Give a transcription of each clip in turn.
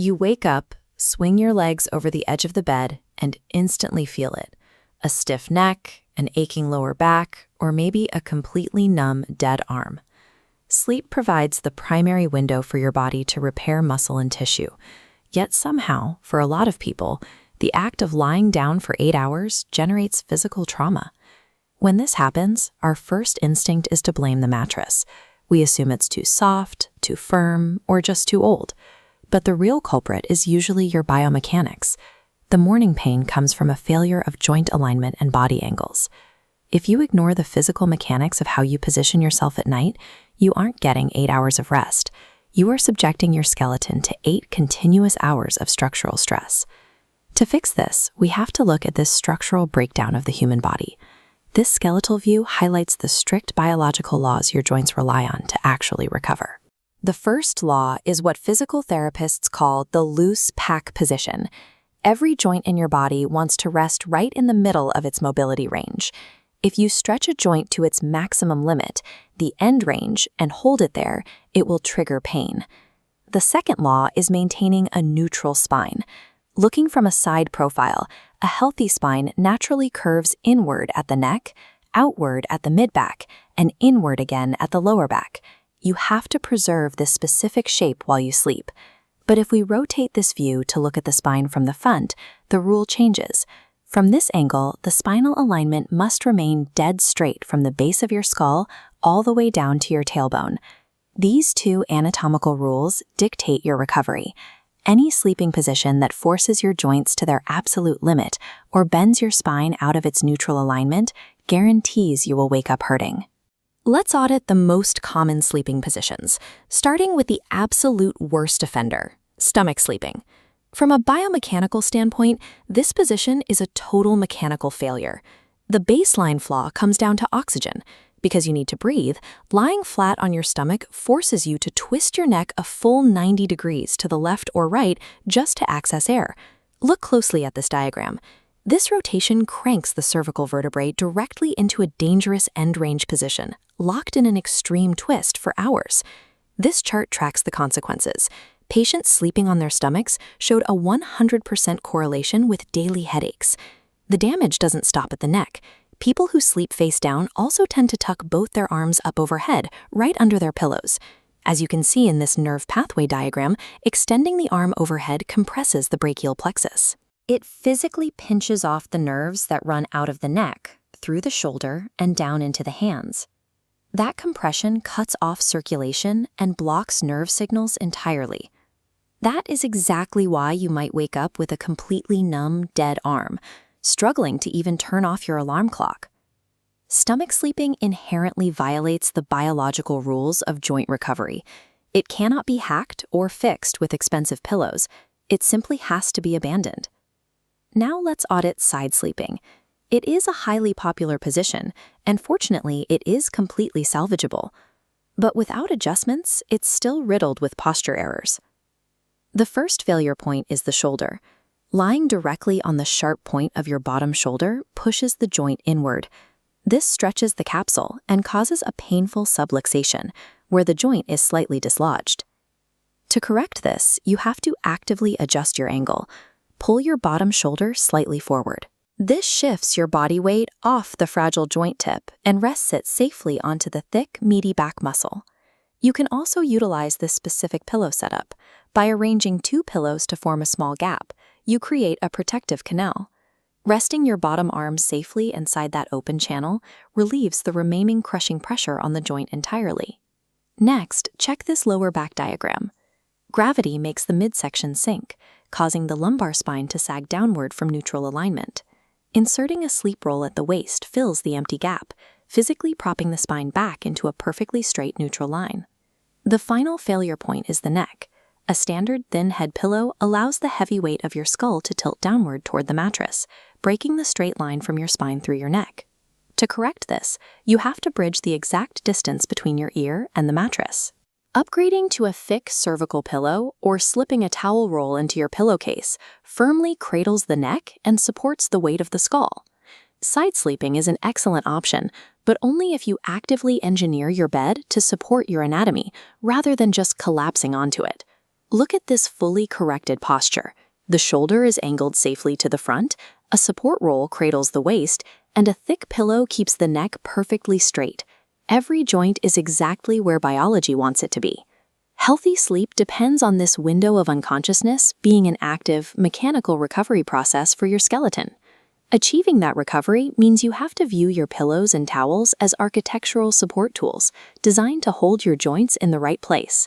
You wake up, swing your legs over the edge of the bed, and instantly feel it. A stiff neck, an aching lower back, or maybe a completely numb, dead arm. Sleep provides the primary window for your body to repair muscle and tissue. Yet somehow, for a lot of people, the act of lying down for 8 hours generates physical trauma. When this happens, our first instinct is to blame the mattress. We assume it's too soft, too firm, or just too old. But the real culprit is usually your biomechanics. The morning pain comes from a failure of joint alignment and body angles. If you ignore the physical mechanics of how you position yourself at night, you aren't getting 8 hours of rest. You are subjecting your skeleton to 8 continuous hours of structural stress. To fix this, we have to look at this structural breakdown of the human body. This skeletal view highlights the strict biological laws your joints rely on to actually recover. The first law is what physical therapists call the loose pack position. Every joint in your body wants to rest right in the middle of its mobility range. If you stretch a joint to its maximum limit, the end range, and hold it there, it will trigger pain. The second law is maintaining a neutral spine. Looking from a side profile, a healthy spine naturally curves inward at the neck, outward at the mid-back, and inward again at the lower back. You have to preserve this specific shape while you sleep. But if we rotate this view to look at the spine from the front, the rule changes. From this angle, the spinal alignment must remain dead straight from the base of your skull all the way down to your tailbone. These two anatomical rules dictate your recovery. Any sleeping position that forces your joints to their absolute limit or bends your spine out of its neutral alignment guarantees you will wake up hurting. Let's audit the most common sleeping positions, starting with the absolute worst offender, stomach sleeping. From a biomechanical standpoint, this position is a total mechanical failure. The baseline flaw comes down to oxygen. Because you need to breathe, lying flat on your stomach forces you to twist your neck a full 90 degrees to the left or right just to access air. Look closely at this diagram. This rotation cranks the cervical vertebrae directly into a dangerous end-range position, locked in an extreme twist for hours. This chart tracks the consequences. Patients sleeping on their stomachs showed a 100% correlation with daily headaches. The damage doesn't stop at the neck. People who sleep face down also tend to tuck both their arms up overhead, right under their pillows. As you can see in this nerve pathway diagram, extending the arm overhead compresses the brachial plexus. It physically pinches off the nerves that run out of the neck, through the shoulder, and down into the hands. That compression cuts off circulation and blocks nerve signals entirely. That is exactly why you might wake up with a completely numb, dead arm, struggling to even turn off your alarm clock. Stomach sleeping inherently violates the biological rules of joint recovery. It cannot be hacked or fixed with expensive pillows. It simply has to be abandoned. Now let's audit side sleeping. It is a highly popular position, and fortunately, it is completely salvageable. But without adjustments, it's still riddled with posture errors. The first failure point is the shoulder. Lying directly on the sharp point of your bottom shoulder pushes the joint inward. This stretches the capsule and causes a painful subluxation, where the joint is slightly dislodged. To correct this, you have to actively adjust your angle. Pull your bottom shoulder slightly forward. This shifts your body weight off the fragile joint tip and rests it safely onto the thick, meaty back muscle. You can also utilize this specific pillow setup. By arranging 2 pillows to form a small gap, you create a protective canal. Resting your bottom arm safely inside that open channel relieves the remaining crushing pressure on the joint entirely. Next, check this lower back diagram. Gravity makes the midsection sink, causing the lumbar spine to sag downward from neutral alignment. Inserting a sleep roll at the waist fills the empty gap, physically propping the spine back into a perfectly straight neutral line. The final failure point is the neck. A standard thin head pillow allows the heavy weight of your skull to tilt downward toward the mattress, breaking the straight line from your spine through your neck. To correct this, you have to bridge the exact distance between your ear and the mattress. Upgrading to a thick cervical pillow or slipping a towel roll into your pillowcase firmly cradles the neck and supports the weight of the skull. Side sleeping is an excellent option, but only if you actively engineer your bed to support your anatomy rather than just collapsing onto it. Look at this fully corrected posture. The shoulder is angled safely to the front, a support roll cradles the waist, and a thick pillow keeps the neck perfectly straight. Every joint is exactly where biology wants it to be. Healthy sleep depends on this window of unconsciousness being an active, mechanical recovery process for your skeleton. Achieving that recovery means you have to view your pillows and towels as architectural support tools designed to hold your joints in the right place.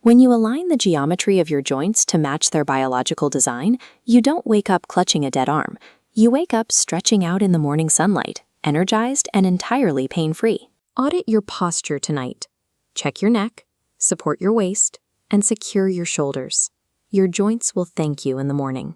When you align the geometry of your joints to match their biological design, you don't wake up clutching a dead arm. You wake up stretching out in the morning sunlight, energized and entirely pain-free. Audit your posture tonight. Check your neck, support your waist, and secure your shoulders. Your joints will thank you in the morning.